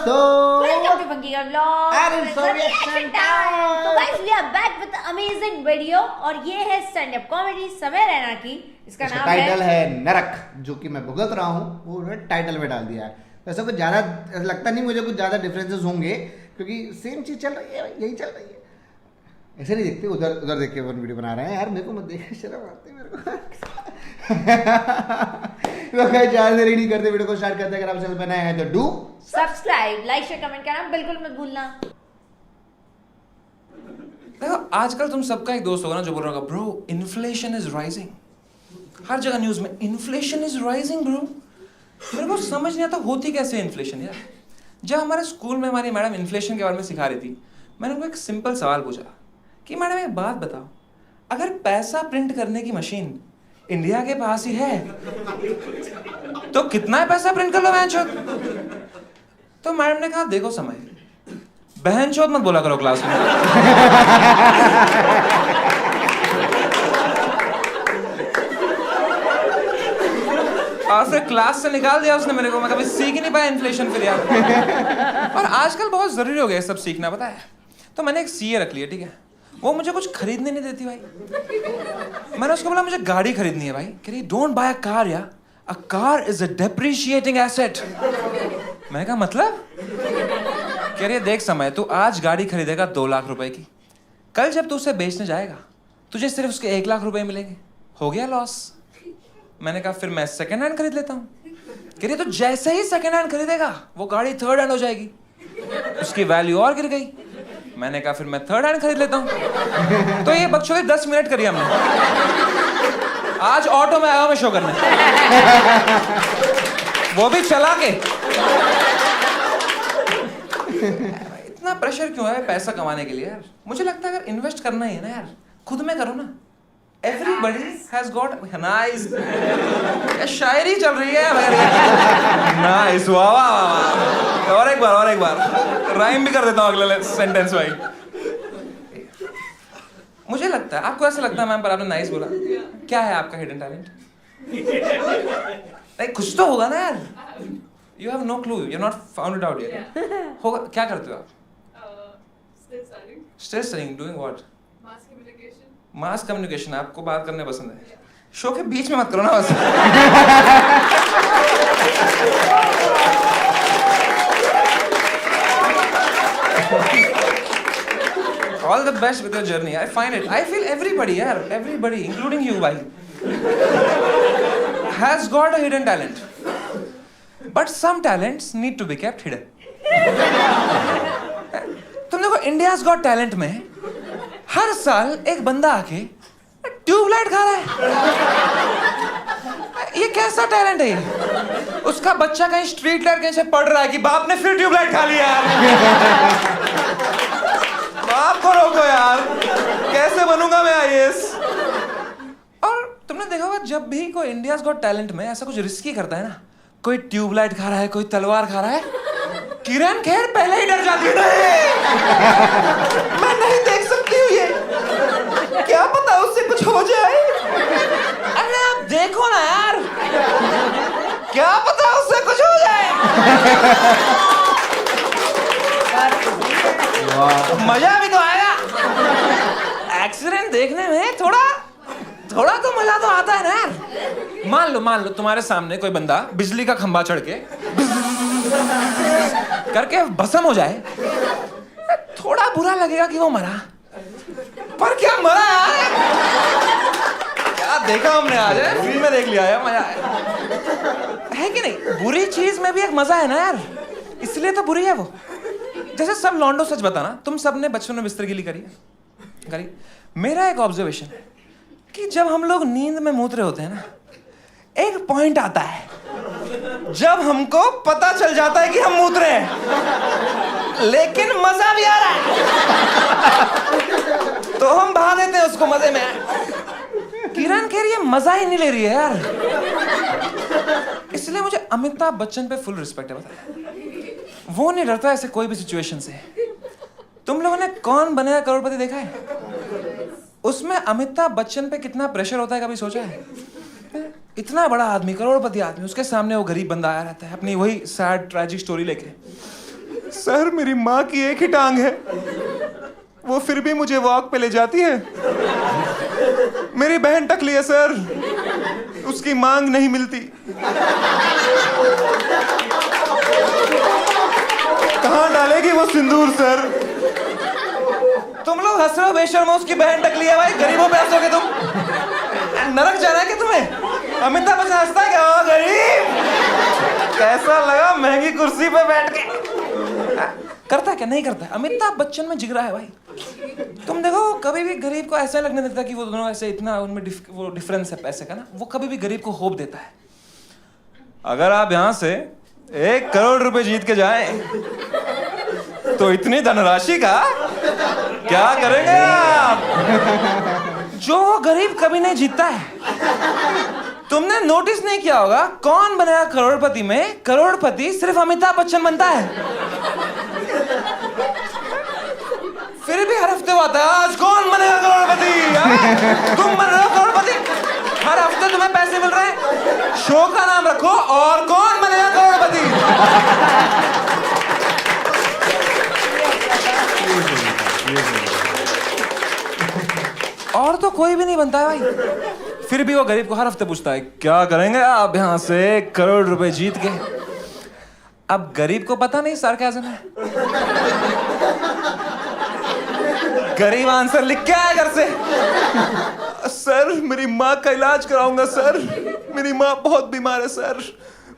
दोस्तों, welcome to Funky का vlog And it's reaction time. तो guys we are back with amazing video और ये है स्टैंड अप कॉमेडी समय रैना की। इसका नाम टाइटल है नरक, जो कि मैं भुगत रहा हूँ, वो उन्होंने टाइटल में डाल दिया है। वैसे कुछ ज्यादा लगता नहीं मुझे, कुछ ज्यादा डिफरेंसेस होंगे क्योंकि सेम चीज चल रही है, यही चल रही है। ऐसे नहीं देखते, उधर उधर देख के वीडियो बना रहे हैं यार, मेरे को मत देख, शर्म आती है मेरे को। तो कहीं ज्यादा देरी नहीं करते, वीडियो को स्टार्ट करते हैं। अगर आप चैनल पर नए हैं तो do subscribe, like, share, comment करना बिल्कुल मत भूलना। देखो आजकल तुम सबका एक दोस्त होगा ना जो बोल रहा होगा ब्रो इन्फ्लेशन इज राइजिंग। हर जगह न्यूज में इन्फ्लेशन इज राइजिंग ब्रो। मेरे को समझ नहीं आता होती कैसे इन्फ्लेशन यार। जब हमारे स्कूल में हमारी मैडम इन्फ्लेशन के बारे में सिखा रही थी, मैंने उनको एक सिंपल सवाल पूछा कि मैडम एक बात बताओ, अगर पैसा प्रिंट करने की मशीन इंडिया के पास ही है तो कितना पैसा प्रिंट कर लो बहन चोद। तो मैडम ने कहा देखो समय, बहन चोद मत बोला करो क्लास में। और फिर क्लास से निकाल दिया उसने मेरे को। मैं कभी सीख ही नहीं पाया इन्फ्लेशन फिर यार। और आजकल बहुत जरूरी हो गया सब सीखना, पता है। तो मैंने एक सीए रख लिया, ठीक है। वो मुझे कुछ खरीदने नहीं देती भाई। मैंने उसको बोला मुझे गाड़ी खरीदनी है भाई। कह रही डोंट बाय अ कार यार, a car is a depreciating asset. मैंने कहा मतलब? कह रही है देख समय, तू आज गाड़ी खरीदेगा 2 लाख रुपए की, कल जब तू उसे बेचने जाएगा तुझे सिर्फ उसके 1 लाख रुपए मिलेंगे, हो गया लॉस। मैंने कहा फिर मैं सेकेंड हैंड खरीद लेता हूँ। कह रही तो जैसे ही सेकेंड हैंड खरीदेगा वो गाड़ी थर्ड हैंड हो जाएगी, उसकी वैल्यू और गिर गई। मैंने कहा फिर मैं थर्ड हैंड खरीद लेता हूँ। तो ये बकचोदी 10 मिनट करी हमने। आज ऑटो में आया हूं मैं शो करने, वो भी चला के। इतना प्रेशर क्यों है पैसा कमाने के लिए यार? मुझे लगता है अगर इन्वेस्ट करना ही है ना यार, खुद में करो ना। Everybody has got nice। शायरी चल रही है नाइस, वाह वाह वाह। और एक बार राइम भी कर देता हूँ अगले सेंटेंस भाई। मुझे लगता है, आपको ऐसा लगता है मैम पर आपने नाइस बोला, क्या है आपका हिडन टैलेंट? कुछ तो होगा ना यार। You have no clue, you are not found it out yet. होगा, क्या करते हो आप? Still studying, doing what? Mass communication. आपको बात करने पसंद है, शो के बीच में मत करो ना बस। All the best with your journey. I find it. I feel everybody, yaar, everybody, including you, bhai, has got a hidden talent. But some talents need to be kept hidden. तुम देखो India's Got Talent में हर साल एक बंदा आके tubelight खा रहा है। ये कैसा टैलेंट है ये? उसका बच्चा कहीं स्ट्रीट लाइट कहीं से पढ़ रहा है कि बाप ने फिर ट्यूबलाइट खा लिया यार। बाप को रोको यार, कैसे बनूंगा मैं आईएएस? और तुमने देखा होगा जब भी कोई इंडियाज गॉट टैलेंट में ऐसा कुछ रिस्की करता है ना, कोई ट्यूबलाइट खा रहा है, कोई तलवार खा रहा है, किरण खेर पहले ही डर जाती है। मैं नहीं देख सकती हूँ ये, क्या पता उससे कुछ हो जाए। अरे आप देखो ना यार, क्या पता उससे कुछ हो जाए। मजा भी तो आएगा। एक्सीडेंट देखने में थोड़ा तो मजा तो आता है ना यार। मान लो तुम्हारे सामने कोई बंदा बिजली का खंभा चढ़ के करके भस्म हो जाए, थोड़ा बुरा लगेगा कि वो मरा, पर क्या मरा यार। क्या देखा हमने आज, फिल्म में देख लिया है, मजा है कि नहीं? बुरी चीज में भी एक मजा है ना यार, इसलिए तो बुरी है वो। जैसे सब लॉन्डो सच बताना, तुम सबने बचपन में बिस्तरगिली करी। मेरा एक ऑब्जर्वेशन है कि जब हम लोग नींद में मूत रहे होते हैं ना, एक पॉइंट आता है जब हमको पता चल जाता है कि हम मूत रहे हैं, लेकिन मजा भी आ रहा है तो हम बहा देते हैं उसको मजे में। किरण खेर ये मजा ही नहीं ले रही है यार। इसलिए मुझे अमिताभ बच्चन पे फुल रिस्पेक्ट है, पता है। वो नहीं डरता ऐसे कोई भी सिचुएशन से। तुम लोगों ने कौन बनेगा करोड़पति देखा है? उसमें अमिताभ बच्चन पे कितना प्रेशर होता है, कभी सोचा है? इतना बड़ा आदमी, करोड़पति आदमी, उसके सामने वो गरीब बंदा आया रहता है अपनी वही सैड ट्रैजिक स्टोरी लेके। सर मेरी माँ की एक ही टांग है, वो फिर भी मुझे वॉक पे ले जाती है। मेरी बहन टकली है सर, उसकी मांग नहीं मिलती। कहाँ डालेगी वो सिंदूर सर? तुम लोग हंस रहे हो बेशर्मो, उसकी बहन टकली है भाई, गरीबों पे हंसोगे तुम? नरक जाना है क्या तुम्हें? अमिताभ बच्चन हंसता है क्या? ओ गरीब, कैसा लगा महंगी कुर्सी पे बैठ के? करता है क्या? नहीं करता है। अमिताभ बच्चन में जिगरा है भाई। तुम देखो कभी भी गरीब को ऐसा लगने देता कि वो दोनों ऐसे इतना उनमें वो डिफरेंस है पैसे का ना, वो कभी भी गरीब को होप देता है। अगर आप यहाँ से 1 करोड़ रुपए जीत के जाएं तो इतनी धनराशि का क्या करेंगे आप? जो गरीब कभी नहीं जीतता है। तुमने नोटिस नहीं किया होगा कौन बनेगा करोड़पति में? करोड़पति सिर्फ अमिताभ बच्चन बनता है। फिर भी हर हफ्ते आता है, आज कौन बनेगा करोड़पति? तुम बन रहे हो करोड़पति, हर हफ्ते तुम्हें पैसे मिल रहे हैं। शो का नाम रखो और कौन बनेगा करोड़पति? और तो कोई भी नहीं बनता है भाई। फिर भी वो गरीब को हर हफ्ते पूछता है, क्या करेंगे आप यहाँ से 1 करोड़ रुपए जीत के? अब गरीब को पता नहीं सार्काज़म है। गरीब आंसर लिख के आया घर से, सर मेरी माँ का इलाज कराऊंगा सर, मेरी माँ बहुत बीमार है सर,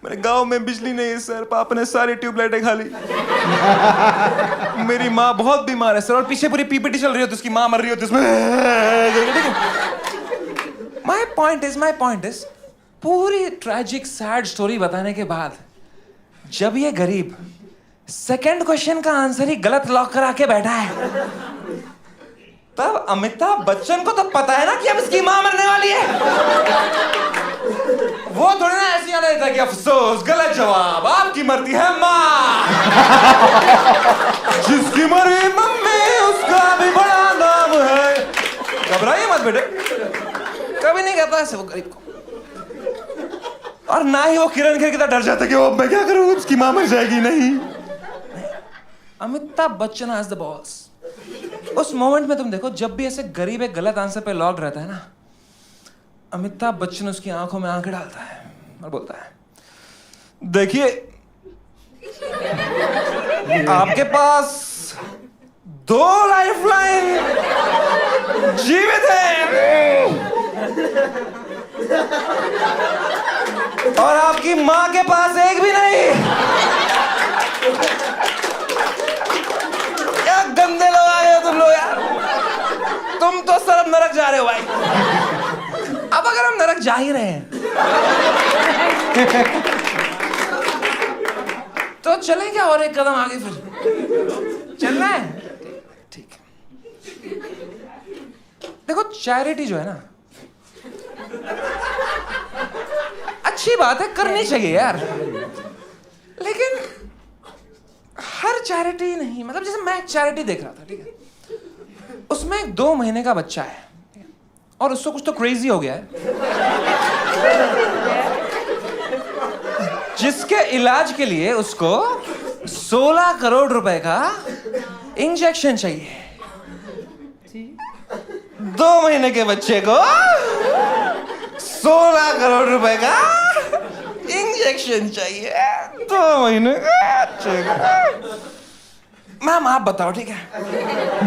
मेरे गांव में बिजली नहीं है सर, पापा ने सारी ट्यूबलाइटें खा ली, मेरी माँ बहुत बीमार है सर। और पीछे पूरी पीपीटी चल रही होती, उसकी माँ मर रही होती उसमें। माय पॉइंट इज पूरी ट्रैजिक सैड स्टोरी बताने के बाद जब ये गरीब सेकंड क्वेश्चन का आंसर ही गलत लॉक करा के बैठा है, तब अमिताभ बच्चन को तो पता है ना कि अब इसकी मां मरने वाली है। वो थोड़ी ना ऐसी आने देता कि अफसोस गलत जवाब, आपकी मरती है मां। जिसकी मरी मम्मी उसका भी बड़ा नाम है। घबराइए मत बेटे, कभी नहीं कहता ऐसे वो गरीब को। और ना ही वो किरण खेर की तरह डर जाता कि वो मैं क्या करूं, उसकी मां मर जाएगी। नहीं, Amitabh Bachchan has the balls. उस मोमेंट में तुम देखो, जब भी ऐसे गरीब एक गलत आंसर पे लॉक्ड रहता है ना, अमिताभ बच्चन उसकी आंखों में आंखें डालता है और बोलता है, देखिए आपके पास 2 लाइफलाइन जीवित है और आपकी मां के पास एक भी नहीं। क्या गंदे लोग आ गए हो तुम लोग यार, तुम तो सर नरक जा रहे हो भाई। अब अगर हम नरक जा ही रहे हैं तो चलें क्या और एक कदम आगे? फिर चलना है, ठीक है। देखो चैरिटी जो है ना, अच्छी बात है, करनी चाहिए यार, लेकिन हर चैरिटी नहीं। मतलब जैसे मैं एक चैरिटी देख रहा था, ठीक है, उसमें एक 2 महीने का बच्चा है और उसको कुछ तो क्रेजी हो गया है, जिसके इलाज के लिए उसको 16 करोड़ रुपए का इंजेक्शन चाहिए। 2 महीने के बच्चे को 16 करोड़ रुपए का इंजेक्शन चाहिए। 2 महीने का बच्चे को। मैम आप बताओ, ठीक है,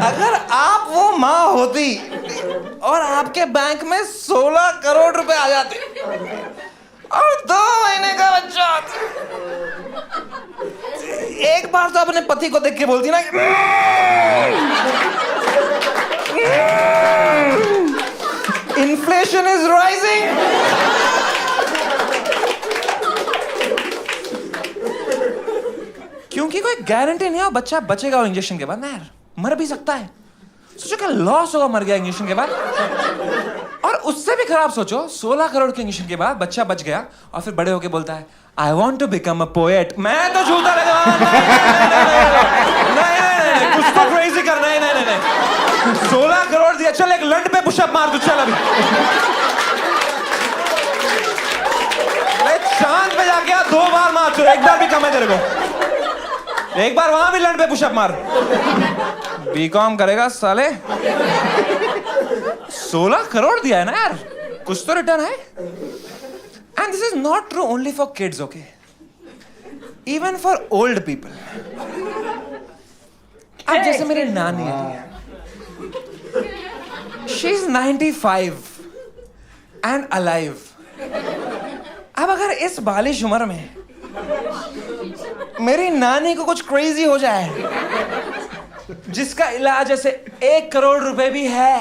अगर आप वो माँ होती और आपके बैंक में 16 करोड़ रुपए आ जाते और 2 महीने का बच्चा, एक बार तो अपने पति को देख के बोलती ना, इन्फ्लेशन इज राइजिंग। क्योंकि कोई गारंटी नहीं है बच्चा बचेगा और इंजेक्शन के बाद ना यार, मर भी सकता है। सोचो क्या लॉस होगा मर गया इंजेक्शन के बाद। और उससे भी खराब सोचो, 16 करोड़ के इंजेक्शन के बाद बच्चा बच गया और फिर बड़े होके बोलता है, I want to become a poet. मैं तो झूठा लगा, नहीं, कुछ तो क्रेजी कर, नहीं, 16 करोड़ दिया, चल एक लंड पे पुशअप मार तू, चल अभी चांद पे जाके 2 बार मार, चल एक बार भी कम है तेरे को। एक बार वहां भी लड़ पे पुशअप मार। बीकॉम करेगा साले। 16 करोड़ दिया है ना यार, कुछ तो रिटर्न है। And this is not true only for kids, okay, even for old people. अब जैसे मेरी नानी है, शी इज 95 एंड अलाइव। अब अगर इस बालिश उम्र में मेरी नानी को कुछ क्रेजी हो जाए जिसका इलाज ऐसे 1 करोड़ रुपए भी है,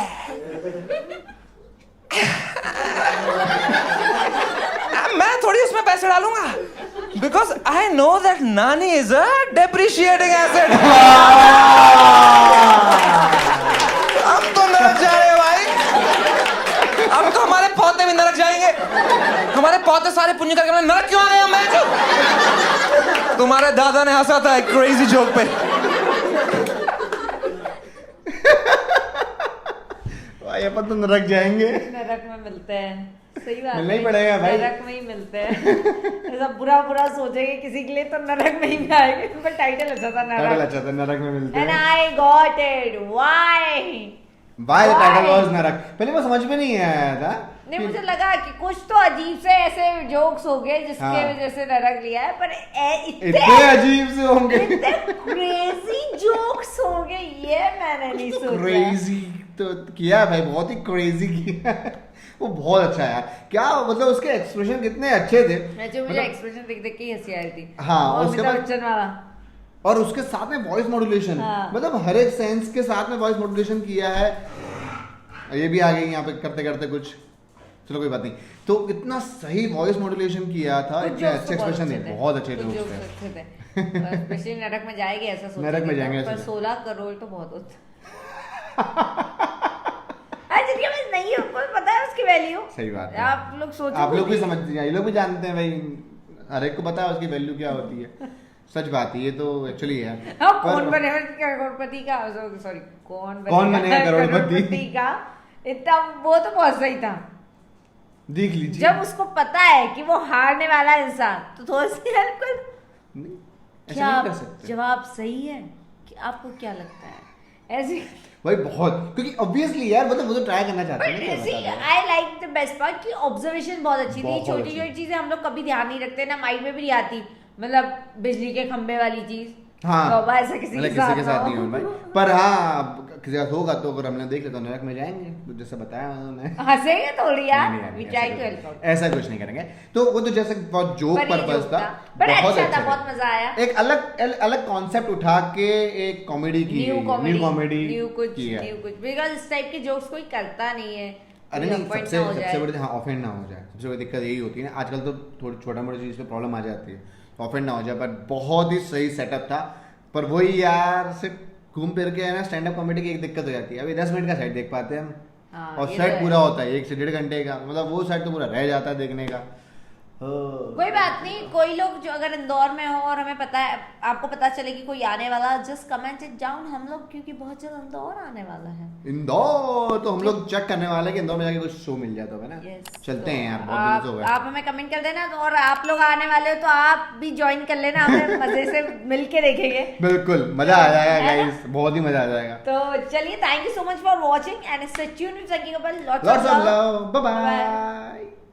मैं थोड़ी उसमें पैसे डालूंगा, बिकॉज आई नो दैट नानी इज अ डेप्रिशिएटिंग एसेट। अब तो नरक जा रहे भाई, अब तो हमारे पौधे भी नरक जाएंगे। हमारे पौधे सारे पुण्य करके नरक क्यों आ गए? मैं तुम्हारे दादा ने हंसा था एक क्रेजी जोक पे। भाई अपन तो नरक जाएंगे। नरक में मिलते हैं, सही बात मिलना ही पड़ेगा भाई। नरक में ही मिलते हैं। ऐसा बुरा बुरा सोचेंगे किसी के लिए तो नरक में ही आएंगे। उनका टाइटल अच्छा था, टाइटल नरक। अच्छा था, नरक में मिलते एंड हैं। I got it, why? Why the title Why? was नरक? पहले वो समझ में नहीं आया था। नहीं, मुझे लगा कि कुछ तो अजीब से ऐसे जोक्स हो गए जिसके हाँ। वजह से नरक लिया है, पर इतने अजीब से होंगे। इतने क्रेजी जोक्स होंगे ये मैंने नहीं सोचा। क्रेजी तो किया है भाई, बहुत ही क्रेजी किया है। वो बहुत अच्छा है यार, क्या मतलब उसके एक्सप्रेशन कितने अच्छे थे। मुझे मतलब- एक्सप्रेशन देख देख के ही हंसी आ रही थी। हाँ, और उसके अमिताभ बाद- बच्चन वाला। और उसके साथ में वॉइस मॉड्यूलेशन, हाँ। मतलब हर एक सेंस के साथ में वॉइस मॉड्यूलेशन किया है। ये भी आ गई यहाँ पे करते करते कुछ, चलो कोई बात नहीं। तो इतना सही वॉइस मॉड्यूलेशन किया था, कुछ इतने jokes अच्छे तो बहुत एक्सप्रेशन अच्छे थे, थे। बहुत अच्छे कुछ जोक्स jokes थे। अच्छे थे। स्पेशली नरक में जाएंगे ऐसा सोचा नरक में नहीं था, जाएंगे पर ऐसा। 16 करोड़ तो बहुत होता। जिनके पास नहीं है उनको पता है उसकी वैल्यू। सही बात है। आप लोग सोचो, आप लोग भी समझ, ये लोग भी जानते हैं भाई, हर एक को पता है उसकी वैल्यू क्या होती है। सच बात है, ये तो एक्चुअली है। हाँ, पर- कौन बनेगा करोड़पति का, सॉरी कौन बनेगा करोड़पति का, इतना वो तो बहुत सही था। देख लीजिए, जब उसको पता है कि वो हारने वाला है इंसान, तो थोड़ी सी हेल्प कर। नहीं, ऐसा क्या नहीं कर सकते जवाब सही है कि आपको क्या लगता है ऐसे? भाई, बहुत, क्योंकि ऑब्वियसली यार मतलब वो तो ट्राई करना चाहते हैं ना, क्या बता दो। I like the best part कि ऑब्जर्वेशन बहुत अच्छी थी। बहुत छोटी अच्छी। छोटी चीजें हम लोग कभी ध्यान नहीं रखते ना, माइंड में भी नहीं आती। मतलब बिजली के खंभे वाली चीज, हाँ, बाबा ऐसा किसी मतलब के किसी के साथ साथ नहीं हो भाई। पर हाँ, किसी का होगा तो अगर हमने देख लिया तो नरक में जाएंगे, तो जैसे बताया उन्होंने। हंसेंगे थोड़ी यार, नहीं, नहीं, वी नहीं, ट्राई ऐसा टू हेल्प आउट। कुछ- ऐसा कुछ नहीं करेंगे। तो वो तो जैसे बहुत जोक पर ये पर्पस joke था, पर बहुत अच्छा था, अच्छा बहुत मजा आया। एक अलग अलग कॉन्सेप्ट उठा के एक कॉमेडी की, न्यू कॉमेडी कुछ की है। न्यू कुछ, बिकॉज इस टाइप के जोक्स कोई करता नहीं है। अरे कोई नहीं, offend सबसे ना हो सबसे जाए। बड़ी, हाँ, ऑफेंड ना हो जाए, सबसे बड़ी दिक्कत यही होती है ना आजकल। तो थोड़ी छोटा मोटा चीज़ पे प्रॉब्लम आ जाती है, ऑफेंड ना हो जाए। पर बहुत ही सही सेटअप था। पर वही यार, सिर्फ घूम फिर के है ना, स्टैंड अप कॉमेडी की एक दिक्कत हो जाती है, अभी 10 मिनट का सेट देख पाते हैं हम, हाँ, और ये सेट तो है। पूरा होता है 1 से 1.5 घंटे का, मतलब वो सेट तो पूरा रह जाता है देखने का। कोई बात नहीं, कोई लोग जो अगर इंदौर में हो और हमें पता है, आपको पता चले कि कोई आने वाला, जस्ट कमेंट इट डाउन हम लोग, क्योंकि बहुत जल्द इंदौर आने वाला है। इंदौर तो हम लोग चेक करने वाले हैं कि इंदौर में जाके कुछ शो मिल जाता है ना। Yes, चलते तो हैं यार, बहुत दिन से हो गए। आप हमें कमेंट कर देना, तो और आप लोग आने वाले हो तो आप भी ज्वाइन कर लेना, हमें मजे से मिल के देखेंगे। बिल्कुल मजा आ जाएगा है ना? गाइस, बहुत ही मजा आ जाएगा। तो चलिए, thank you so much for watching and stay tuned with Sangi couple. Lots of love, bye bye.